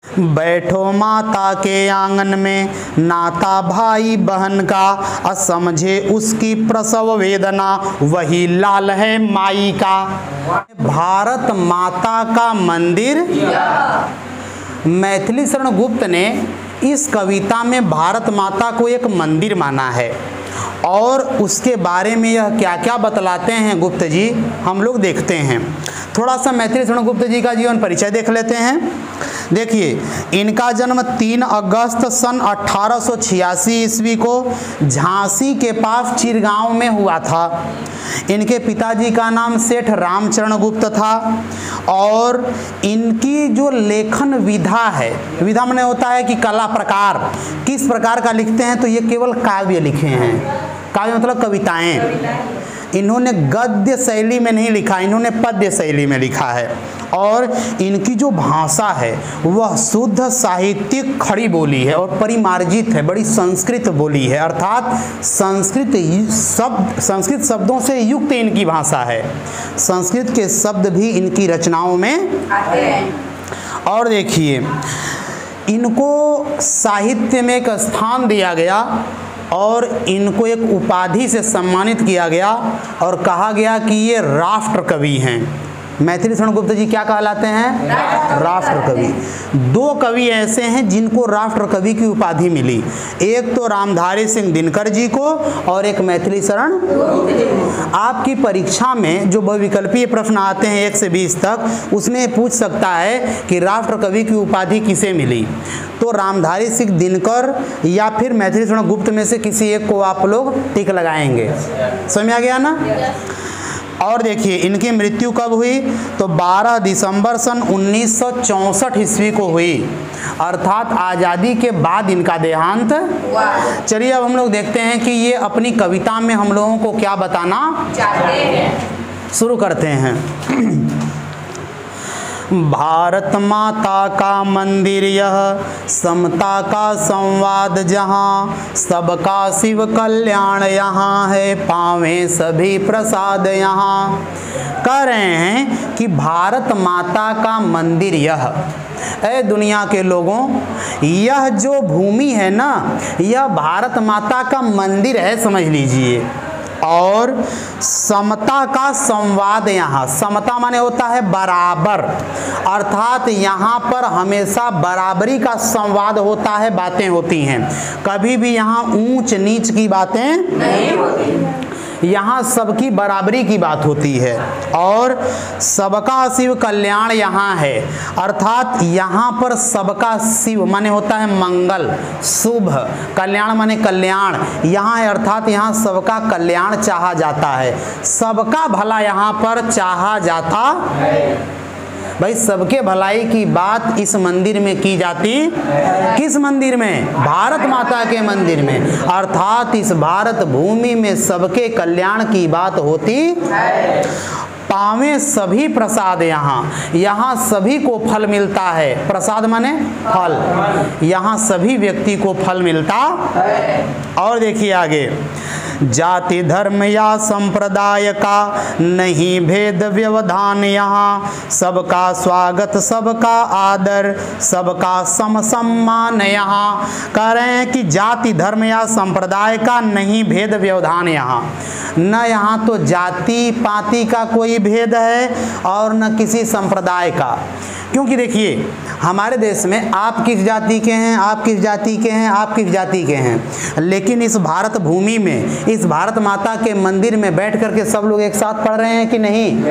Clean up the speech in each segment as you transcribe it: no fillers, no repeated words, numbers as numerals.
बैठो माता के आंगन में, नाता भाई बहन का, असमझे उसकी प्रसव वेदना, वही लाल है माई का। भारत माता का मंदिर। मैथिली शरण गुप्त ने इस कविता में भारत माता को एक मंदिर माना है और उसके बारे में यह क्या क्या बतलाते हैं गुप्त जी, हम लोग देखते हैं। थोड़ा सा मैथिली शरण गुप्त जी का जीवन परिचय देख लेते हैं। देखिए, इनका जन्म 3 अगस्त सन 1886 ईस्वी को झांसी के पास चिरगांव में हुआ था। इनके पिताजी का नाम सेठ रामचरण गुप्त था और इनकी जो लेखन विधा है, विधा माने होता है कि कला प्रकार, किस प्रकार का लिखते हैं, तो ये केवल काव्य लिखे हैं। काव्य मतलब कविताएं। इन्होंने गद्य शैली में नहीं लिखा, इन्होंने पद्य शैली में लिखा है। और इनकी जो भाषा है वह शुद्ध साहित्यिक खड़ी बोली है और परिमार्जित है, बड़ी संस्कृत बोली है, अर्थात संस्कृत शब्दों से युक्त इनकी भाषा है। संस्कृत के शब्द भी इनकी रचनाओं में आते हैं। और देखिए, इनको साहित्य में एक स्थान दिया गया और इनको एक उपाधि से सम्मानित किया गया और कहा गया कि ये राष्ट्र कवि हैं। मैथिली शरण गुप्त जी क्या कहलाते हैं? राष्ट्र कवि। 2 कवि ऐसे हैं जिनको राष्ट्र कवि की उपाधि मिली, एक तो रामधारी सिंह दिनकर जी को और एक मैथिली शरण। आपकी परीक्षा में जो बहुविकल्पीय प्रश्न आते हैं 1 से 20 तक, उसमें पूछ सकता है कि राष्ट्र कवि की उपाधि किसे मिली, तो रामधारी सिंह दिनकर या फिर मैथिली शरण गुप्त में से किसी एक को आप लोग टिक लगाएंगे। समझ आ गया ना? और देखिए, इनकी मृत्यु कब हुई, तो 12 दिसंबर सन 1964 ईस्वी को हुई, अर्थात आज़ादी के बाद इनका देहांत। चलिए अब हम लोग देखते हैं कि ये अपनी कविता में हम लोगों को क्या बताना चाहते हैं। शुरू करते हैं। भारत माता का मंदिर यह, समता का संवाद जहाँ, सबका शिव कल्याण यहाँ है, पावें सभी प्रसाद यहाँ। कह रहे हैं कि भारत माता का मंदिर यह, ऐ दुनिया के लोगों, यह जो भूमि है ना, यह भारत माता का मंदिर है, समझ लीजिए। और समता का संवाद यहाँ, समता माने होता है बराबर, अर्थात यहाँ पर हमेशा बराबरी का संवाद होता है, बातें होती हैं, कभी भी यहाँ ऊंच नीच की बातें नहीं होती, यहाँ सबकी बराबरी की बात होती है। और सबका शिव कल्याण यहाँ है, अर्थात यहाँ पर सबका शिव माने होता है मंगल, शुभ, कल्याण माने कल्याण यहाँ है, अर्थात यहाँ सबका कल्याण चाहा जाता है, सबका भला यहाँ पर चाहा जाता है। भाई, सबके भलाई की बात इस मंदिर में की जाती। किस मंदिर में? भारत माता के मंदिर में, अर्थात इस भारत भूमि में सबके कल्याण की बात होती है। पावें सभी प्रसाद यहाँ, यहाँ सभी को फल मिलता है, प्रसाद माने फल, यहाँ सभी व्यक्ति को फल मिलता है। और देखिए आगे, जाति धर्म या संप्रदाय का नहीं भेद व्यवधान यहाँ, सबका स्वागत सबका आदर सबका सम सम्मान यहाँ। कह रहे हैं कि जाति धर्म या संप्रदाय का नहीं भेद व्यवधान यहाँ, न यहाँ तो जाति पाति का कोई भेद है और न किसी संप्रदाय का। क्योंकि देखिए, हमारे देश में आप किस जाति के हैं, आप किस जाति के हैं, आप किस जाति के हैं, लेकिन इस भारत भूमि में, इस भारत माता के मंदिर में बैठ करके सब लोग एक साथ पढ़ रहे हैं कि नहीं?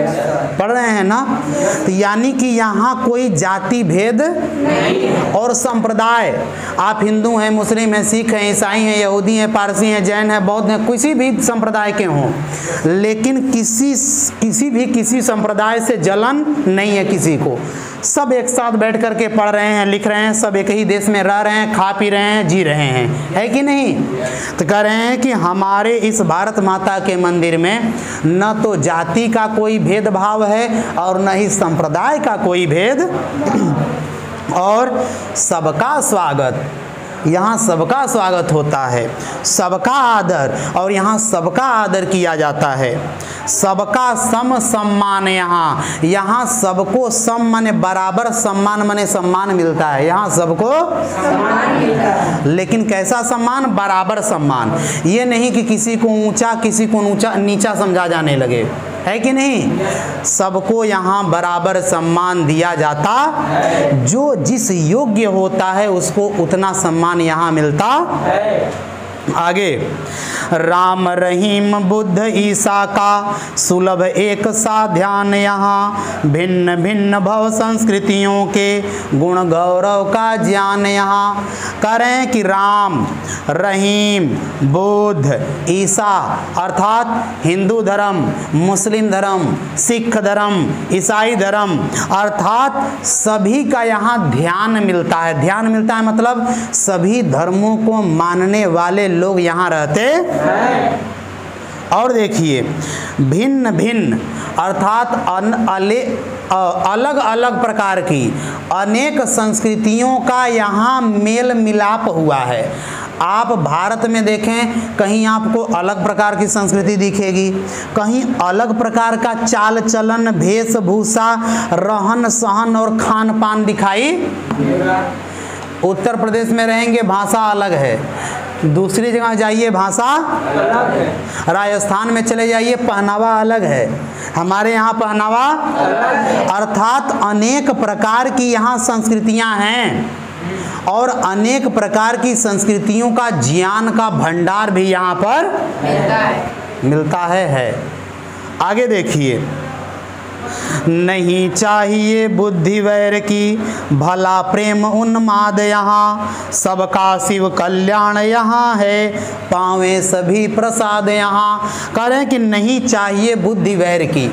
पढ़ रहे हैं ना? तो यानी कि यहाँ कोई जाति भेद और संप्रदाय, आप हिंदू हैं, मुस्लिम हैं, सिख हैं, ईसाई हैं, यहूदी हैं, पारसी हैं, जैन हैं, बौद्ध हैं, किसी भी संप्रदाय के हों, लेकिन किसी संप्रदाय से जलन नहीं है किसी को। सब एक साथ बैठ करके पढ़ रहे हैं, लिख रहे हैं, सब एक ही देश में रह रहे हैं, खा पी रहे हैं, जी रहे हैं, है कि नहीं? तो कह रहे हैं कि हमारे इस भारत माता के मंदिर में न तो जाति का कोई भेदभाव है और न ही संप्रदाय का कोई भेद, और सबका स्वागत, यहाँ सबका स्वागत होता है, सबका आदर, और यहाँ सबका आदर किया जाता है। सबका सम सम्मान, यहाँ सबको सम माने बराबर, सम्मान माने सम्मान मिलता है। यहाँ सबको सम्मान मिलता है, लेकिन कैसा सम्मान? बराबर सम्मान। ये नहीं कि किसी को ऊंचा किसी को नीचा समझा जाने लगे, है कि नहीं? सबको यहाँ बराबर सम्मान दिया जाता, जो जिस योग्य होता है उसको उतना सम्मान यहाँ मिलता है। आगे, राम रहीम बुद्ध ईसा का सुलभ एक सा ध्यान, यहाँ भिन्न भिन्न भव संस्कृतियों के गुण गौरव का ज्ञान। यहाँ करें कि राम, रहीम, बुद्ध, ईसा अर्थात हिंदू धर्म, मुस्लिम धर्म, सिख धर्म, ईसाई धर्म अर्थात सभी का यहाँ ध्यान मिलता है। ध्यान मिलता है मतलब सभी धर्मों को मानने वाले लोग यहाँ रहते हैं। और देखिए, भिन्न भिन्न अर्थात अलग अलग प्रकार की अनेक संस्कृतियों का यहाँ मेल मिलाप हुआ है। आप भारत में देखें, कहीं आपको अलग प्रकार की संस्कृति दिखेगी, कहीं अलग प्रकार का चाल चलन, वेशभूषा, रहन सहन और खान पान दिखाई। उत्तर प्रदेश में रहेंगे, भाषा अलग है, दूसरी जगह जाइए भाषा अलग है, राजस्थान में चले जाइए पहनावा अलग है, हमारे यहाँ पहनावा अर्थात अनेक प्रकार की यहाँ संस्कृतियाँ हैं, और अनेक प्रकार की संस्कृतियों का ज्ञान का भंडार भी यहाँ पर मिलता है। आगे देखिए, नहीं चाहिए बुद्धि वैर की, भला प्रेम उन्माद, यहाँ सबका शिव कल्याण यहाँ है, पावे सभी प्रसाद। यहाँ करें कि नहीं चाहिए बुद्धि वैर की,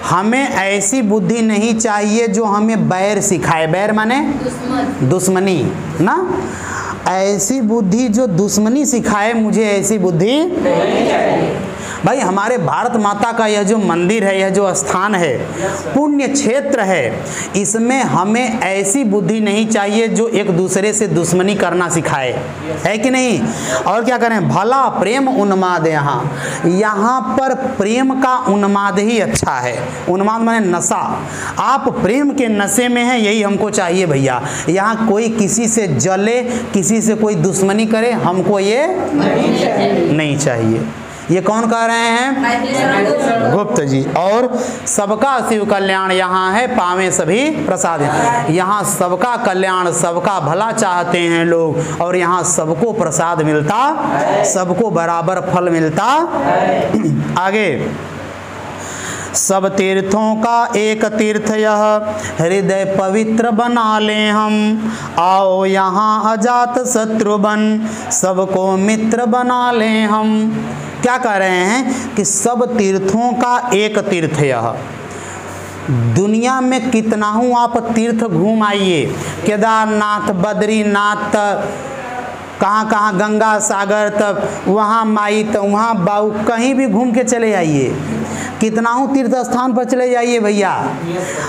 हमें ऐसी बुद्धि नहीं चाहिए जो हमें बैर सिखाए। बैर माने दुश्मनी ना, ऐसी बुद्धि जो दुश्मनी सिखाए, मुझे ऐसी बुद्धि नहीं चाहिए। भाई, हमारे भारत माता का यह जो मंदिर है, यह जो स्थान है, पुण्य क्षेत्र है, इसमें हमें ऐसी बुद्धि नहीं चाहिए जो एक दूसरे से दुश्मनी करना सिखाए, है कि नहीं? और क्या करें? भला प्रेम उन्माद, यहाँ पर प्रेम का उन्माद ही अच्छा है। उन्माद माने नशा, आप प्रेम के नशे में हैं, यही हमको चाहिए भैया। यहाँ कोई किसी से जले, किसी से कोई दुश्मनी करे, हमको ये नहीं चाहिए। ये कौन कह रहे हैं? गुप्त जी। और सबका शिव कल्याण यहाँ है, पावे सभी प्रसाद। यहाँ सबका कल्याण, सबका भला चाहते हैं लोग, और यहाँ सबको प्रसाद मिलता, सबको बराबर फल मिलता। आगे, सब तीर्थों का एक तीर्थ यह, हृदय पवित्र बना लें हम, आओ यहाँ अजात शत्रु बन, सबको मित्र बना लें हम। क्या कह रहे हैं कि सब तीर्थों का एक तीर्थ यह। दुनिया में कितना हूँ आप तीर्थ घूम आइए, केदारनाथ, बद्रीनाथ, कहाँ कहाँ गंगा सागर तक, वहाँ माई तो वहाँ बाऊ, कहीं भी घूम के चले आइए, कितना हूँ तीर्थ स्थान पर चले जाइए भैया,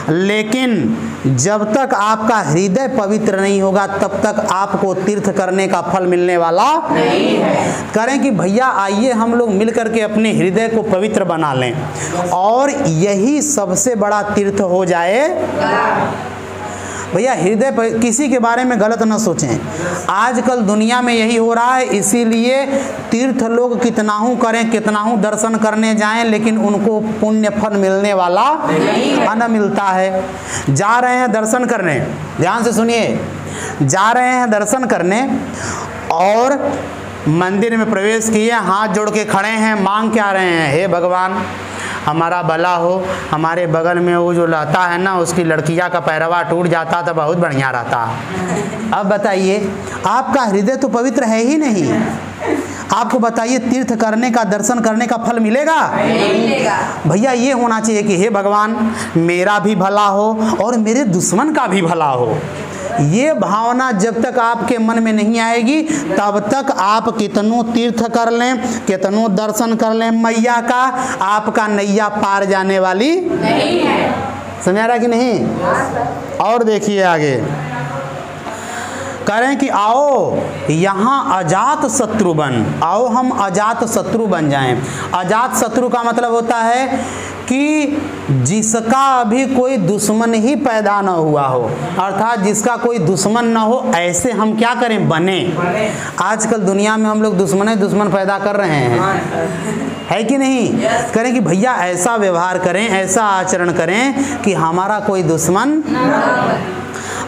लेकिन जब तक आपका हृदय पवित्र नहीं होगा तब तक आपको तीर्थ करने का फल मिलने वाला नहीं है। करें कि भैया आइए हम लोग मिल करके अपने हृदय को पवित्र बना लें, और यही सबसे बड़ा तीर्थ हो जाए। भैया हृदय पर किसी के बारे में गलत न सोचें, आजकल दुनिया में यही हो रहा है, इसीलिए तीर्थ लोग कितना हूँ करें, कितना हूँ दर्शन करने जाएं, लेकिन उनको पुण्य फल मिलने वाला न मिलता है। जा रहे हैं दर्शन करने, ध्यान से सुनिए, जा रहे हैं दर्शन करने और मंदिर में प्रवेश किए, हाथ जोड़ के खड़े हैं, मांग क्या रहे हैं? हे भगवान हमारा भला हो, हमारे बगल में वो जो रहता है ना, उसकी लड़कियां का पैरवा टूट जाता तो बहुत बढ़िया रहता। अब बताइए, आपका हृदय तो पवित्र है ही नहीं, आपको बताइए तीर्थ करने का, दर्शन करने का फल मिलेगा? नहीं मिलेगा। भैया ये होना चाहिए कि हे भगवान मेरा भी भला हो और मेरे दुश्मन का भी भला हो। ये भावना जब तक आपके मन में नहीं आएगी तब तक आप कितनों तीर्थ कर लें, कितनों दर्शन कर लें मैया का, आपका नैया पार जाने वाली नहीं है। समझ रहा कि नहीं? और देखिए आगे, कह रहे हैं कि आओ यहाँ अजात शत्रु बन, आओ हम अजात शत्रु बन जाएं। अजात शत्रु का मतलब होता है कि जिसका अभी कोई दुश्मन ही पैदा न हुआ हो, अर्थात जिसका कोई दुश्मन न हो, ऐसे हम क्या करें, बने। आजकल दुनिया में हम लोग दुश्मन पैदा कर रहे हैं, है कि नहीं? करें कि भैया ऐसा व्यवहार करें, ऐसा आचरण करें कि हमारा कोई दुश्मन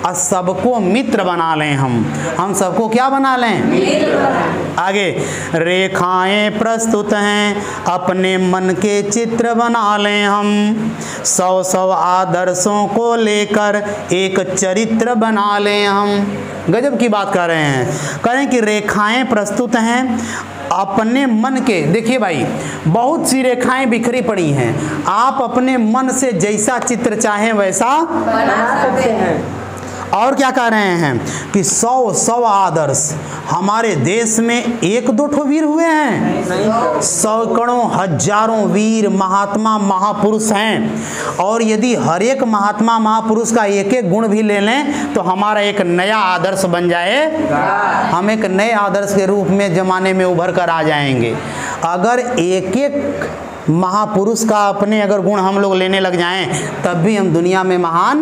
और सबको मित्र बना लें। हम सबको क्या बना लें? आगे, रेखाएं प्रस्तुत हैं, अपने मन के चित्र बना लें हम। 100 आदर्शों को लेकर एक चरित्र बना लें हम। गजब की बात कर रहे हैं। करें कि रेखाएं प्रस्तुत हैं अपने मन के। देखिए भाई, बहुत सी रेखाएं बिखरी पड़ी हैं, आप अपने मन से जैसा चित्र चाहें वैसा बना सकते हैं। और क्या कह रहे हैं कि 100 आदर्श, हमारे देश में 1-2 ठो वीर हुए हैं, सैकड़ों हजारों वीर महात्मा महापुरुष हैं। और यदि हर एक महात्मा महापुरुष का एक गुण भी ले लें तो हमारा एक नया आदर्श बन जाए, हम एक नए आदर्श के रूप में जमाने में उभर कर आ जाएंगे। अगर एक महापुरुष का अपने अगर गुण हम लोग लेने लग जाएं तब भी हम दुनिया में महान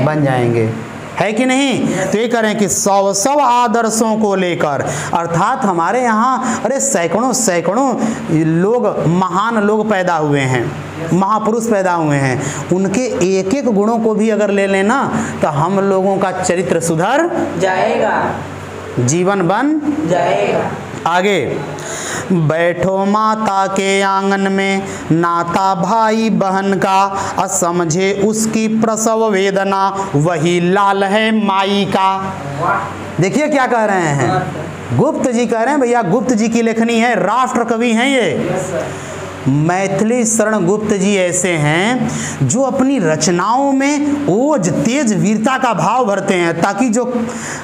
बन जाएंगे, है कि नहीं? तो ये करें कि 100 आदर्शों को लेकर, अर्थात हमारे यहाँ अरे सैकड़ों लोग, महान लोग पैदा हुए हैं, महापुरुष पैदा हुए हैं, उनके एक गुणों को भी अगर ले लेना तो हम लोगों का चरित्र सुधर जाएगा, जीवन बन जाएगा। आगे, बैठो माता के आंगन में, नाता भाई बहन का, असमझे उसकी प्रसव वेदना, वही लाल है माई का। देखिए क्या कह रहे हैं, गुप्त जी कह रहे हैं, भैया गुप्त जी की लेखनी है, राष्ट्र कवि हैं ये। मैथिली शरण गुप्त जी ऐसे हैं जो अपनी रचनाओं में ओज तेज वीरता का भाव भरते हैं, ताकि जो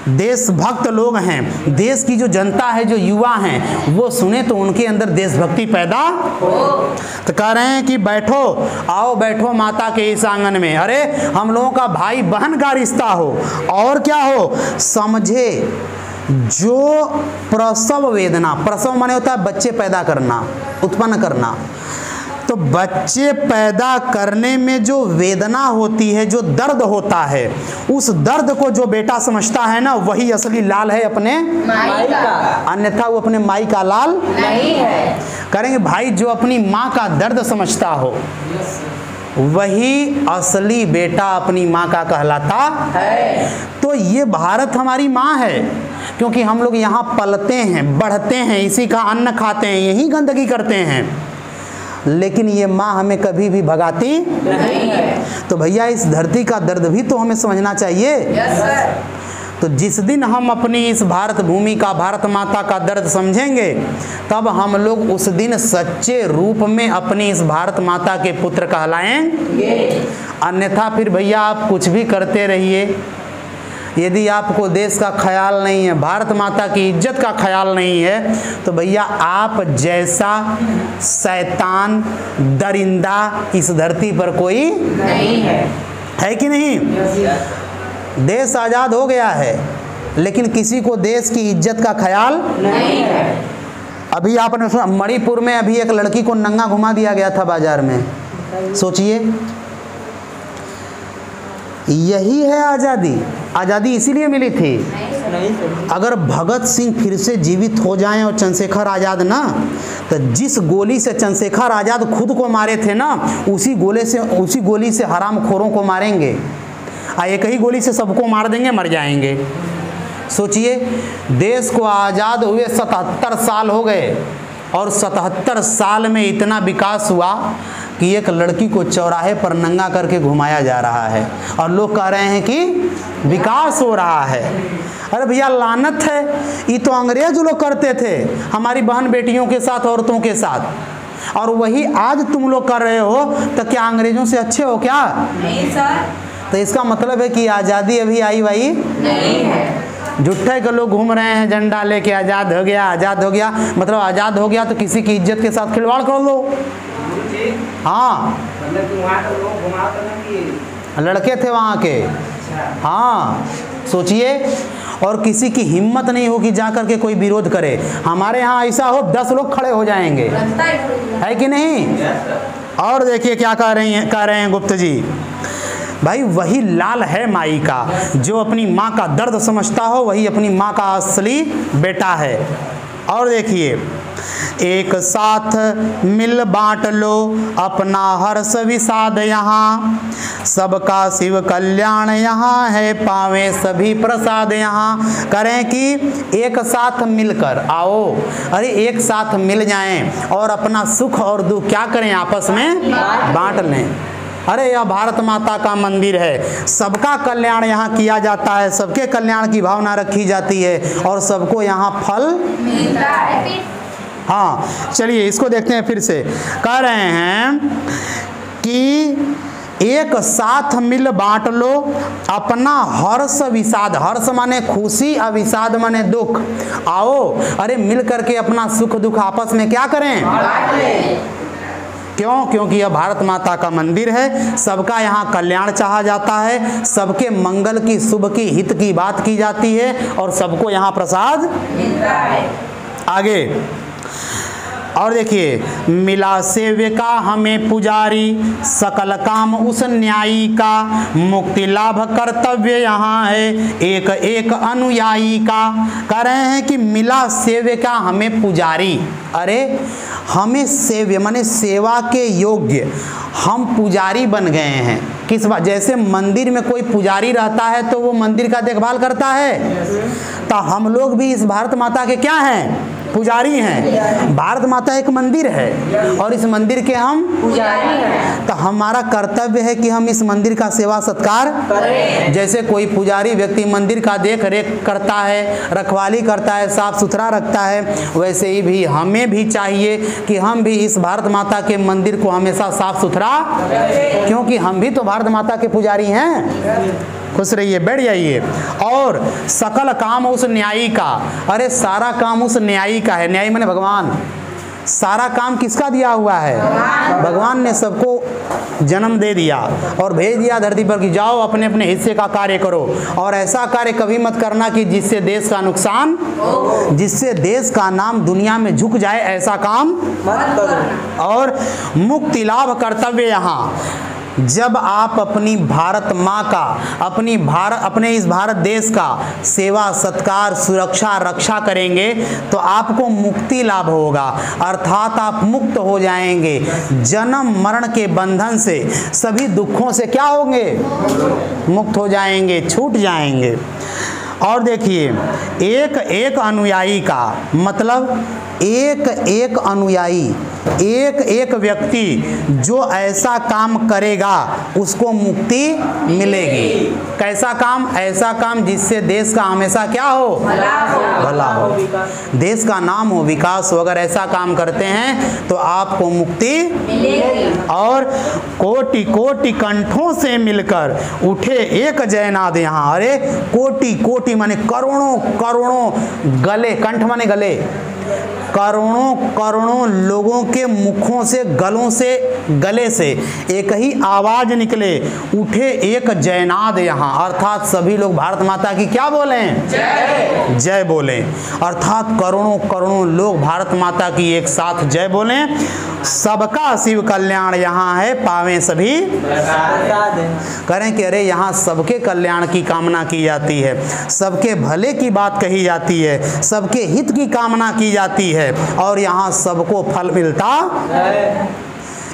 देशभक्त लोग हैं, देश की जो जनता है, जो युवा हैं, वो सुने तो उनके अंदर देशभक्ति पैदा हो। तो कह रहे हैं कि बैठो, आओ बैठो माता के इस आंगन में, अरे हम लोगों का भाई बहन का रिश्ता हो, और क्या हो, समझे जो प्रसव वेदना, प्रसव माने होता है बच्चे पैदा करना, उत्पन्न करना, तो बच्चे पैदा करने में जो वेदना होती है, जो दर्द होता है, उस दर्द को जो बेटा समझता है ना, वही असली लाल है अपने माई का, अन्यथा वो अपने माई का लाल नहीं है। करेंगे भाई, जो अपनी माँ का दर्द समझता हो वही असली बेटा अपनी माँ का कहलाता है। तो ये भारत हमारी माँ है, क्योंकि हम लोग यहाँ पलते हैं, बढ़ते हैं, इसी का अन्न खाते हैं, यही गंदगी करते हैं, लेकिन ये माँ हमें कभी भी भगाती नहीं है। तो भैया इस धरती का दर्द भी तो हमें समझना चाहिए। Yes sir. तो जिस दिन हम अपनी इस भारत भूमि का, भारत माता का दर्द समझेंगे, तब हम लोग उस दिन सच्चे रूप में अपनी इस भारत माता के पुत्र कहलाएंगे। अन्यथा फिर भैया आप कुछ भी करते रहिए, यदि आपको देश का ख्याल नहीं है, भारत माता की इज्जत का ख्याल नहीं है, तो भैया आप जैसा शैतान दरिंदा इस धरती पर कोई नहीं है कि नहीं? देश आज़ाद हो गया है, लेकिन किसी को देश की इज्जत का ख्याल नहीं है। अभी आपने सुना मणिपुर में अभी एक लड़की को नंगा घुमा दिया गया था बाजार में, सोचिए, यही है आज़ादी। आज़ादी इसीलिए मिली थी। अगर भगत सिंह फिर से जीवित हो जाएं और चंद्रशेखर आज़ाद ना, तो जिस गोली से चंद्रशेखर आज़ाद खुद को मारे थे ना, उसी गोली से हरामखोरों को मारेंगे, एक ही गोली से सबको मार देंगे, मर जाएंगे। सोचिए, देश को आज़ाद हुए 77 साल हो गए, और 77 साल में इतना विकास हुआ कि एक लड़की को चौराहे पर नंगा करके घुमाया जा रहा है, और लोग कह रहे हैं कि विकास हो रहा है। अरे भैया लानत है, ये तो अंग्रेज लोग करते थे हमारी बहन बेटियों के साथ, औरतों के साथ, और वही आज तुम लोग कर रहे हो। तो क्या अंग्रेजों से अच्छे हो क्या? नहीं सर। तो इसका मतलब है कि आज़ादी अभी आई भाई नहीं है। झूठे के लोग घूम रहे हैं झंडा लेके, आज़ाद हो गया, आज़ाद हो गया, मतलब आज़ाद हो गया तो किसी की इज्जत के साथ खिलवाड़ कर लो। हाँ, लड़के थे वहाँ के। हाँ सोचिए, और किसी की हिम्मत नहीं हो कि जा करके कोई विरोध करे। हमारे यहाँ ऐसा हो 10 लोग खड़े हो जाएंगे, है कि नहीं। और देखिए क्या कह रहे हैं गुप्त जी, भाई वही लाल है माई का, जो अपनी माँ का दर्द समझता हो वही अपनी माँ का असली बेटा है। और देखिए, एक साथ मिल बांट लो अपना हर्ष विषाद यहाँ, सबका शिव कल्याण यहाँ है, पावे सभी प्रसाद यहाँ। करें कि एक साथ मिलकर आओ, अरे एक साथ मिल जाएं और अपना सुख और दुख क्या करें, आपस में बांट लें। अरे यह भारत माता का मंदिर है, सबका कल्याण यहाँ किया जाता है, सबके कल्याण की भावना रखी जाती है और सबको यहाँ फल मिलता है। हाँ चलिए इसको देखते हैं फिर से। कह रहे हैं कि एक साथ मिल बांट लो अपना हर्ष विषाद, हर्ष माने खुशी, अविषाद माने दुख। आओ अरे मिल करके अपना सुख दुख आपस में क्या करें। क्यों? क्योंकि यह भारत माता का मंदिर है, सबका यहाँ कल्याण चाहा जाता है, सबके मंगल की, शुभ की, हित की बात की जाती है और सबको यहाँ प्रसाद मिलता है। आगे और देखिए, मिला सेव्य का हमें पुजारी, सकल काम उस न्यायी का, मुक्ति लाभ कर्तव्य यहाँ है एक एक अनुयायी का। कह रहे हैं कि मिला सेव्य का हमें पुजारी, अरे हमें सेव्य माने सेवा के योग्य, हम पुजारी बन गए हैं। किस बात? जैसे मंदिर में कोई पुजारी रहता है तो वो मंदिर का देखभाल करता है, तो हम लोग भी इस भारत माता के क्या हैं, पुजारी हैं। भारत माता एक मंदिर है और इस मंदिर के हम पुजारी हैं, तो हमारा कर्तव्य है कि हम इस मंदिर का सेवा सत्कार करें। जैसे कोई पुजारी व्यक्ति मंदिर का देख रेख करता है, रखवाली करता है, साफ सुथरा रखता है, वैसे ही भी हमें भी चाहिए कि हम भी इस भारत माता के मंदिर को हमेशा साफ सुथरा, क्योंकि हम भी तो भारत माता के पुजारी हैं। खुश रहिए, बैठ जाइए। और सकल काम उस न्यायी का, अरे सारा काम उस न्यायी का है। न्यायी माने भगवान। सारा काम किसका दिया हुआ है? भगवान ने सबको जन्म दे दिया और भेज दिया धरती पर कि जाओ अपने अपने हिस्से का कार्य करो। और ऐसा कार्य कभी मत करना कि जिससे देश का नुकसान, जिससे देश का नाम दुनिया में झुक जाए, ऐसा काम मत करो। और मुक्ति लाभ कर्तव्य यहाँ, जब आप अपनी भारत माँ का, अपने इस भारत देश का सेवा सत्कार सुरक्षा रक्षा करेंगे तो आपको मुक्ति लाभ होगा, अर्थात आप मुक्त हो जाएंगे जन्म मरण के बंधन से, सभी दुखों से क्या होंगे, मुक्त हो जाएंगे, छूट जाएंगे। और देखिए, एक एक अनुयायी का मतलब एक एक अनुयायी, एक एक व्यक्ति जो ऐसा काम करेगा उसको मुक्ति मिलेगी। कैसा काम? ऐसा काम जिससे देश का हमेशा क्या हो, भला हो, देश का नाम हो, विकास हो। अगर ऐसा काम करते हैं तो आपको मुक्ति मिलेगी। और कोटि कोटि कंठों से मिलकर उठे एक जयनाद यहाँ, अरे कोटि कोटि माने करोड़ों करोड़ों गले, कंठ माने गले, करोड़ों करोड़ों लोगों के मुखों से, गलों से, गले से एक ही आवाज निकले, उठे एक जयनाद यहाँ, अर्थात सभी लोग भारत माता की क्या बोलें, जय जय बोलें। अर्थात करोड़ों करोड़ों लोग भारत माता की एक साथ जय बोलें। सबका शिव कल्याण यहाँ है, पावें सभी करें कि अरे यहाँ सबके कल्याण की कामना की जाती है, सबके भले की बात कही जाती है, सबके हित की कामना की जाती है और यहाँ सबको फल मिलता है।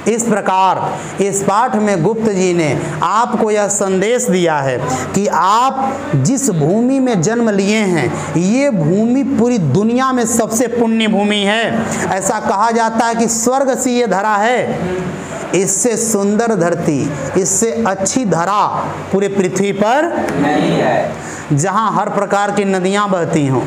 इस प्रकार इस पाठ में गुप्त जी ने आपको यह संदेश दिया है कि आप जिस भूमि में जन्म लिए हैं, ये भूमि पूरी दुनिया में सबसे पुण्य भूमि है। ऐसा कहा जाता है कि स्वर्ग सी ये धरा है, इससे सुंदर धरती, इससे अच्छी धरा पूरे पृथ्वी पर नहीं है। जहाँ हर प्रकार की नदियाँ बहती हों,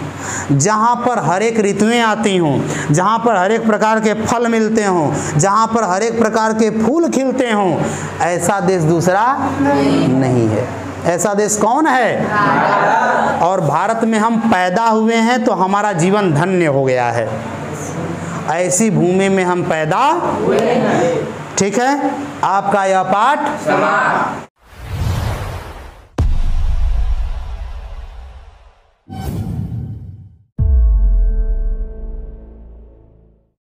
जहाँ पर हर एक ऋतुएं आती हों, जहाँ पर हर एक प्रकार के फल मिलते हों, जहाँ पर हर एक प्रकार के फूल खिलते हों, ऐसा देश दूसरा नहीं है। ऐसा देश कौन है? और भारत में हम पैदा हुए हैं तो हमारा जीवन धन्य हो गया है। ऐसी भूमि में हम पैदा हुए हैं। ठीक है, आपका यह पाठ समाप्त।